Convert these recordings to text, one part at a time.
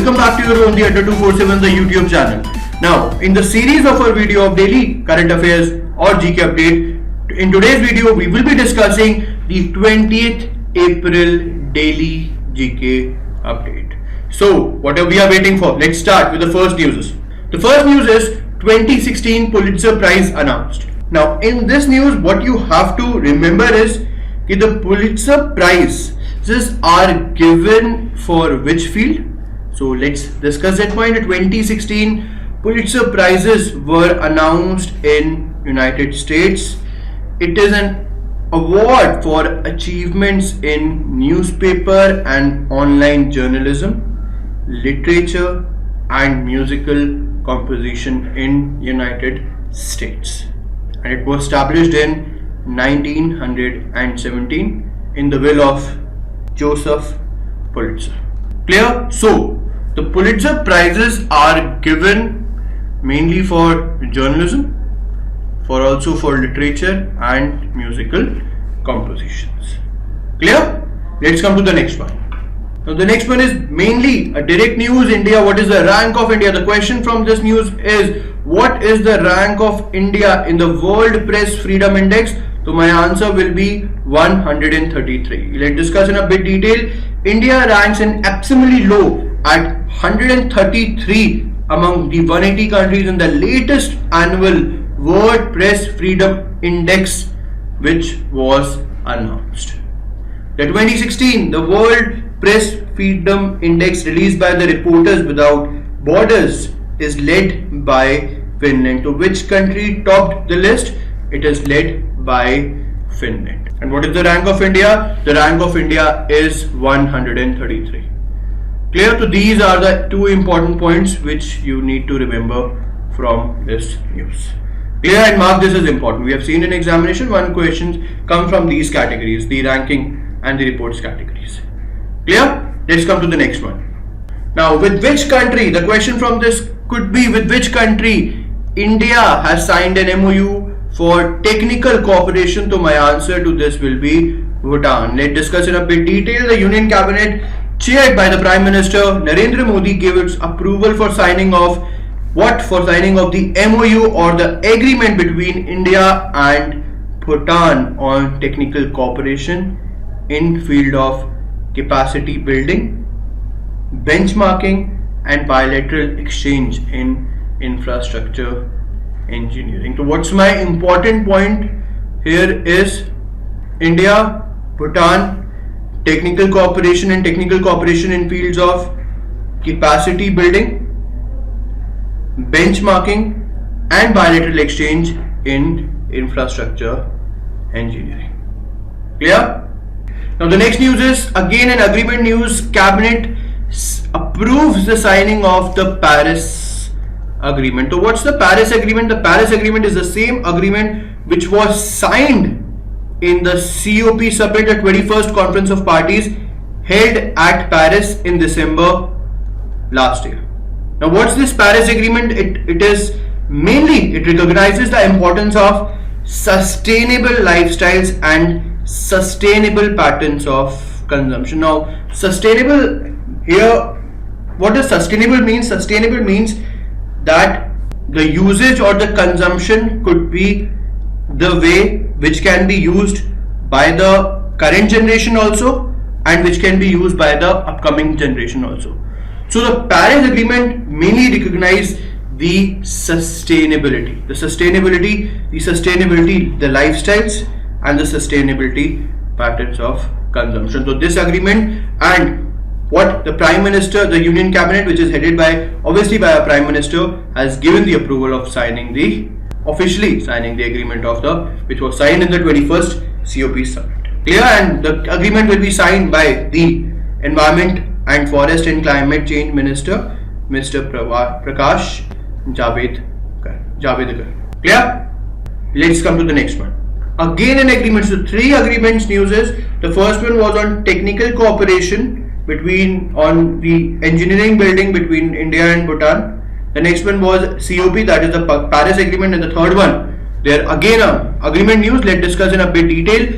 Welcome back to your own the Adda 247 the YouTube channel. Now, in the series of our video of daily current affairs or GK update, in today's video we will be discussing the 20th April daily GK update. So, what are we waiting for? Let's start with the first news. The first news is 2016 Pulitzer Prize announced. Now, in this news, what you have to remember is that the Pulitzer Prizes are given for which field? So let's discuss that point. The 2016 Pulitzer Prizes were announced in United States. It is an award for achievements in newspaper and online journalism, literature and musical composition in United States. And it was established in 1917 in the will of Joseph Pulitzer. Clear? So, the Pulitzer Prizes are given mainly for journalism, also for literature and musical compositions. Clear? Let's come to the next one. Now, the next one is mainly a direct news. India, what is the rank of India? The question from this news is, what is the rank of India in the World Press Freedom Index? So my answer will be 133. Let's discuss in a bit detail. India ranks in abysmally low at 133 among the 180 countries in the latest annual World Press Freedom Index, which was announced. The 2016, the World Press Freedom Index released by the Reporters Without Borders is led by Finland. To which country topped the list? It is led by Finland. And what is the rank of India? The rank of India is 133. Clear? So these are the two important points which you need to remember from this news. Clear? And mark this as important. We have seen in examination one questions come from these categories, the ranking and the reports categories. Clear? Let's come to the next one. Now, with which country, the question from this could be, with which country India has signed an MOU for technical cooperation? So my answer to this will be Bhutan. Let's discuss in a bit detail. The Union Cabinet chaired by the Prime Minister Narendra Modi gave its approval for signing of what? For signing of the MOU or the agreement between India and Bhutan on technical cooperation in field of capacity building, benchmarking and bilateral exchange in infrastructure engineering. So what's my important point here is India, Bhutan, technical cooperation and technical cooperation in fields of capacity building, benchmarking and bilateral exchange in infrastructure engineering. Clear? Now the next news is again an agreement news. Cabinet approves the signing of the Paris Agreement. So what's the Paris Agreement? The Paris Agreement is the same agreement which was signed in the COP summit, the 21st Conference of Parties held at Paris in December last year. Now what's this Paris Agreement? It recognizes the importance of sustainable lifestyles and sustainable patterns of consumption. Now sustainable here, what does sustainable mean? Sustainable means that the usage or the consumption could be the way which can be used by the current generation also and which can be used by the upcoming generation also. So the Paris Agreement mainly recognizes the sustainability, the lifestyles and the sustainability patterns of consumption. So this agreement and what the Prime Minister, the Union Cabinet, which is headed by obviously by a Prime Minister, has given the approval of officially signing the agreement of which was signed in the 21st COP summit. Clear? And the agreement will be signed by the Environment and Forest and Climate Change Minister, Mr. Prakash Javadekar. Clear? Let's come to the next one. Again an agreement. So three agreements news is, the first one was on technical cooperation on the engineering building between India and Bhutan. The next one was COP, that is the Paris Agreement, and the third one, there again agreement news. Let's discuss in a bit detail.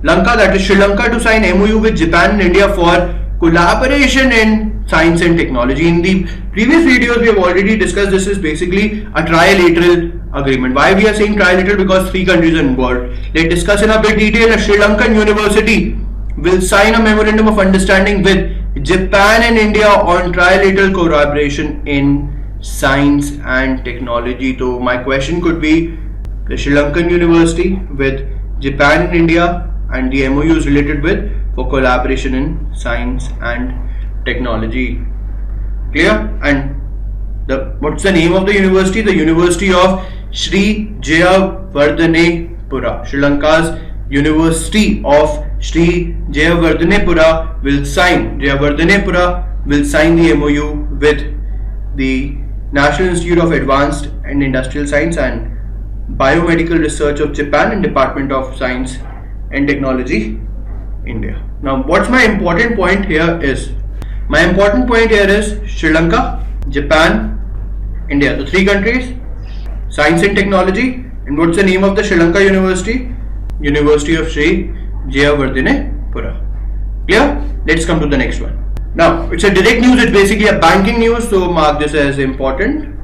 Lanka, that is Sri Lanka, to sign MOU with Japan and India for collaboration in science and technology. In the previous videos, we have already discussed this is basically a trilateral agreement. Why we are saying trilateral? Because 3 countries are involved. Let's discuss in a bit detail. A Sri Lankan university will sign a memorandum of understanding with Japan and India on trilateral collaboration in science and technology. So my question could be the Sri Lankan university with Japan and India, and the MOU is related with for collaboration in science and technology. Clear? And what's the name of the university? The University of Sri Jayawardhanepura. Sri Lanka's University of Sri Jayawardhanepura will sign the MOU with the National Institute of Advanced and Industrial Science and Biomedical Research of Japan and Department of Science and Technology, India. Now, what's my important point here is? My important point here is Sri Lanka, Japan, India. The 3 countries, science and technology. And what's the name of the Sri Lanka university? University of Sri Jayawardhanepura. Clear? Let's come to the next one. Now, it's a direct news. It's basically a banking news, so mark this as important.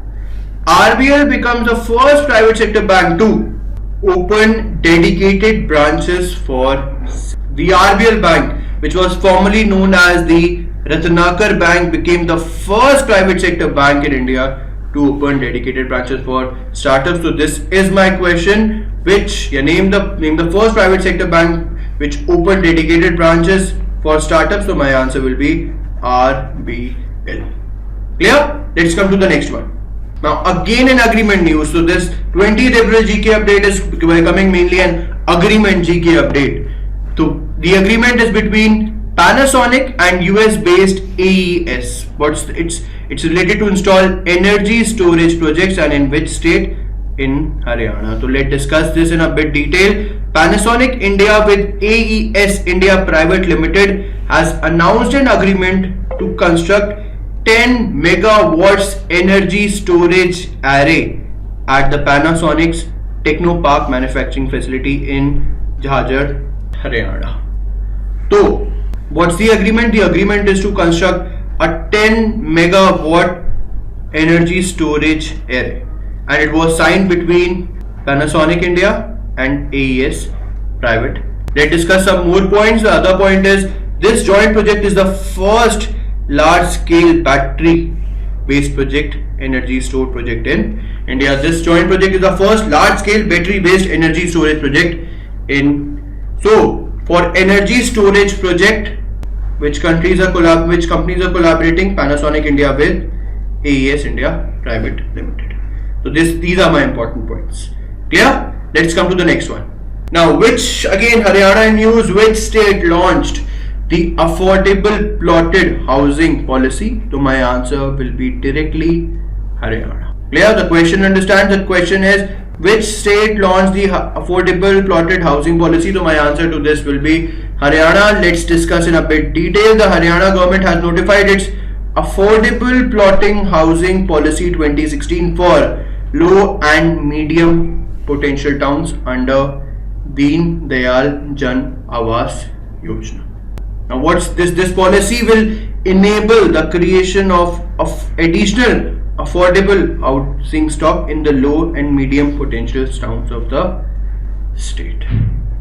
RBL becomes the first private sector bank to open dedicated branches for the RBL Bank, which was formerly known as the Ratnakar Bank, became the first private sector bank in India to open dedicated branches for startups. So this is my question. Name the first private sector bank which opened dedicated branches for startups. So my answer will be RBL. Clear? Let's come to the next one. Now again an agreement news. So this 20th April GK update is becoming mainly an agreement GK update. So the agreement is between Panasonic and US based AES. It's related to install energy storage projects, and in which state? In Haryana. So let's discuss this in a bit detail. Panasonic India with AES India Private Limited has announced an agreement to construct 10 megawatts energy storage array at the Panasonic's Techno Park manufacturing facility in Jhajjar, Haryana. So what's the agreement? The agreement is to construct a 10 megawatt energy storage array, and it was signed between Panasonic India and AES Private. Let's discuss some more points. The other point is this joint project is the first large-scale battery-based project, energy storage project in India. This joint project is the first large-scale battery-based energy storage project in. So, for energy storage project, which companies are collaborating? Panasonic India with AES India Private Limited. So these are my important points. Clear? Let's come to the next one. Now, Haryana news, which state launched the affordable plotted housing policy? So my answer will be directly Haryana. Clear? The question understands. The question is, which state launched the affordable plotted housing policy? So my answer to this will be Haryana. Let's discuss in a bit detail. The Haryana government has notified its affordable plotting housing policy 2016 for low and medium potential towns under Deen Dayal Jan Awas Yojana. Now what's this? This policy will enable the creation of additional affordable housing stock in the low and medium potential towns of the state.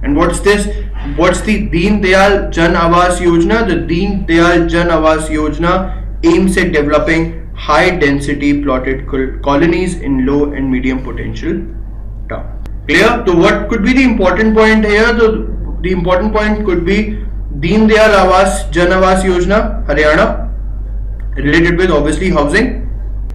And what's this? What's the Deen Dayal Jan Awas Yojana? The Deen Dayal Jan Awas Yojana aims at developing high density plotted colonies in low and medium potential towns. Clear? So what could be the important point here? The important point could be Deen Dayal Awas Jan Awas Yojana, Haryana, related with obviously housing.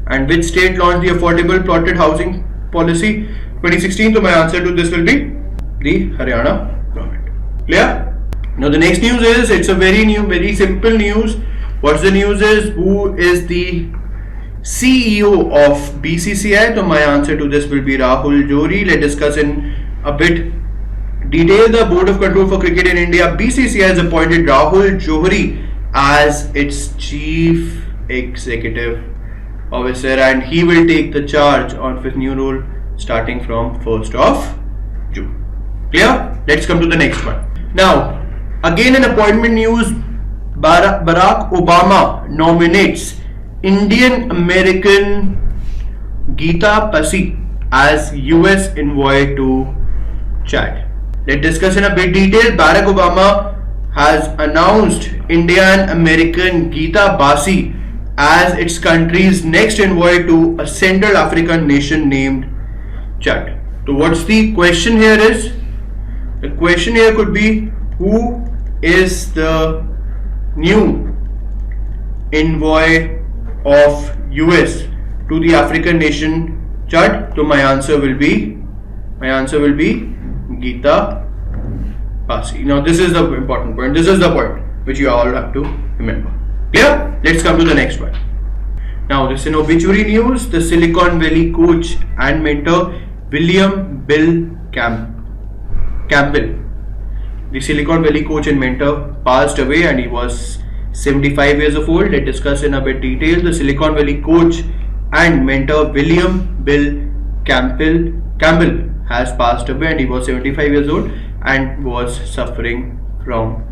And which state launched the affordable plotted housing policy 2016? So my answer to this will be the Haryana government. Clear? Now the next news is, it's a very simple news. What's the news is, who is the CEO of BCCI? So my answer to this will be Rahul Johri. Let's discuss in a bit detail. The Board of Control for Cricket in India, BCCI, has appointed Rahul Johri as its Chief Executive Officer, and he will take the charge of his new role starting from 1st of June. Clear? Let's come to the next one. Now, again an appointment news. Barack Obama nominates Indian American Geeta Pasi as US envoy to Chad. Let's discuss in a bit detail. Barack Obama has announced Indian American Geeta Basi as its country's next envoy to a Central African nation named Chad. So what's the question here is? The question here could be, who is the new envoy of US to the African nation Chad? So my answer will be Geeta Basi. Now this is the important point. This is the point which you all have to remember. Clear? Let's come to the next one. Now this is an obituary news. The Silicon Valley coach and mentor William Bill Campbell, the Silicon Valley coach and mentor, passed away and he was 75 years of old. Let's discuss in a bit detail. The Silicon Valley coach and mentor William Bill Campbell has passed away and he was 75 years old and was suffering from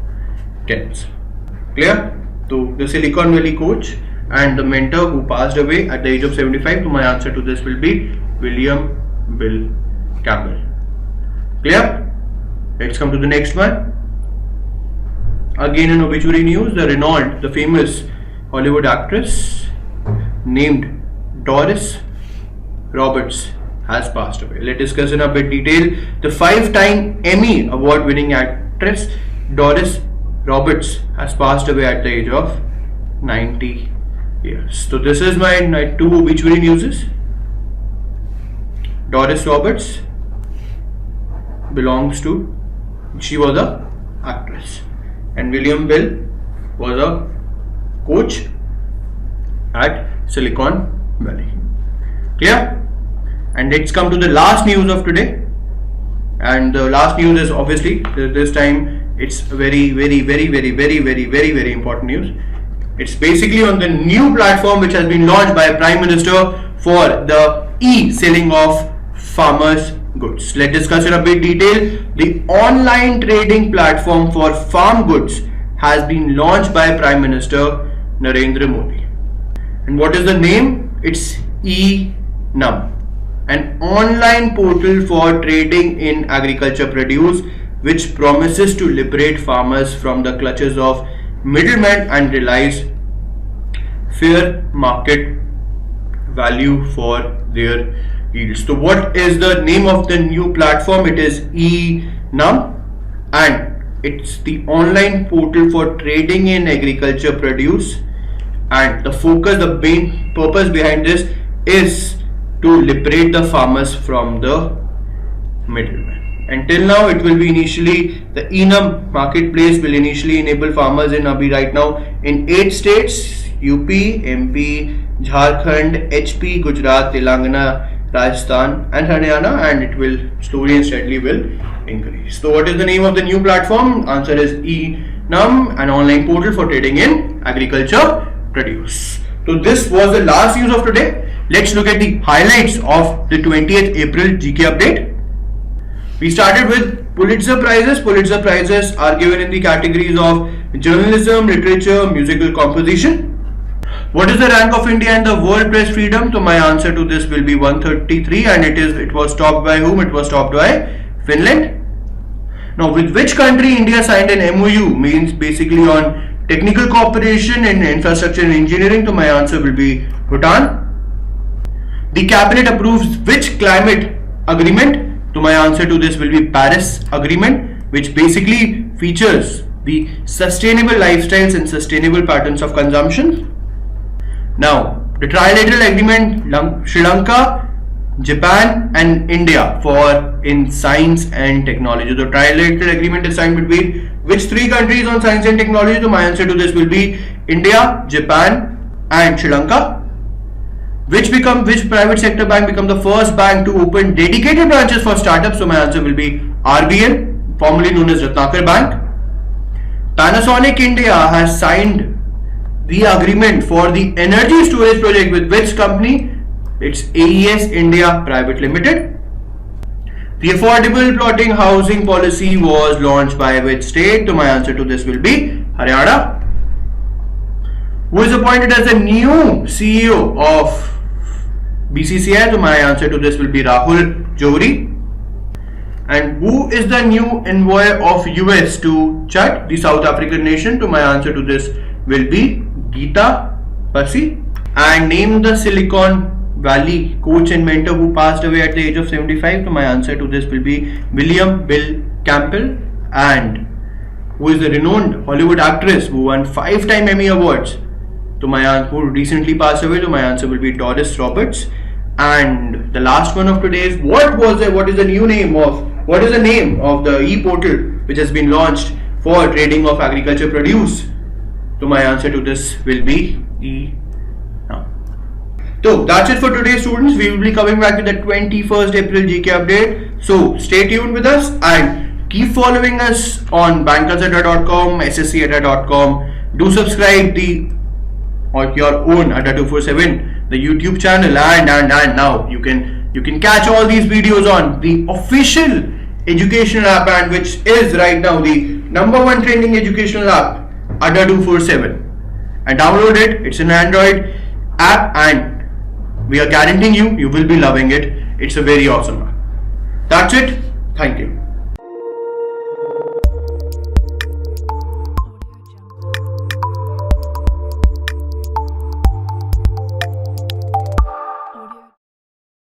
cancer. Clear? So the Silicon Valley coach and the mentor who passed away at the age of 75. So my answer to this will be William Bill Campbell. Clear? Let's come to the next one. Again in obituary news, the famous Hollywood actress named Doris Roberts has passed away. Let's discuss in a bit detail. The 5-time Emmy award winning actress Doris Roberts has passed away at the age of 90 years. So this is my 2 obituary newses. Doris Roberts she was a actress, and William Bill was a coach at Silicon Valley. Clear? And let's come to the last news of today. And the last news is obviously this time it's very important news. It's basically on the new platform which has been launched by Prime Minister for the e-selling of farmers' goods. Let's discuss in a bit detail. The online trading platform for farm goods has been launched by Prime Minister Narendra Modi. And what is the name? It's e-NAM, an online portal for trading in agriculture produce which promises to liberate farmers from the clutches of middlemen and realize fair market value for their yields. So what is the name of the new platform? It is e-NAM and it's the online portal for trading in agriculture produce, and the main purpose behind this is to liberate the farmers from the middlemen. Until now, it will be initially, the e-NAM marketplace will initially enable farmers in right now in 8 states: UP, MP, Jharkhand, HP, Gujarat, Telangana, Rajasthan and Haryana, and it will slowly and steadily will increase. So what is the name of the new platform? Answer is e-NAM, an online portal for trading in agriculture produce. So this was the last news of today. Let's look at the highlights of the 20th April GK update. We started with Pulitzer Prizes. Pulitzer Prizes are given in the categories of journalism, literature, musical composition. What is the rank of India in the World Press Freedom? So my answer to this will be 133, and it was topped by whom? It was topped by Finland. Now, with which country India signed an MOU? Means basically on technical cooperation in infrastructure and engineering. So my answer will be Bhutan. The cabinet approves which climate agreement? So my answer to this will be Paris Agreement, which basically features the sustainable lifestyles and sustainable patterns of consumption. Now, the trilateral agreement, Sri Lanka, Japan and India in science and technology. The trilateral agreement is signed between which 3 countries on science and technology? So my answer to this will be India, Japan and Sri Lanka. Which private sector bank become the first bank to open dedicated branches for startups? So my answer will be RBL, formerly known as Ratnakar Bank. Panasonic India has signed the agreement for the energy storage project with which company? It's AES India Private Limited. The affordable plotting housing policy was launched by which state? So my answer to this will be Haryana. Who is appointed as the new CEO of BCCI? So my answer to this will be Rahul Johri. And who is the new envoy of US to Chad, the South African nation? So my answer to this will be Geeta Passi. And name the Silicon Valley coach and mentor who passed away at the age of 75. So my answer to this will be William Bill Campbell. And who is the renowned Hollywood actress who won 5-time Emmy Awards? So my answer, who recently passed away, so my answer will be Doris Roberts. And the last one of today is what is the name of the e-portal which has been launched for trading of agriculture produce? So my answer to this will be E-Now. So that's it for today, students. We will be coming back with the 21st April GK update. So stay tuned with us and keep following us on bankersadda.com, sscadda.com. Do subscribe or your own Adda 247, the YouTube channel, and now you can catch all these videos on the official educational app, and which is right now the #1 trending educational app, Adda 247. And download it. It's an Android app, and we are guaranteeing you will be loving it. It's a very awesome app. That's it. Thank you.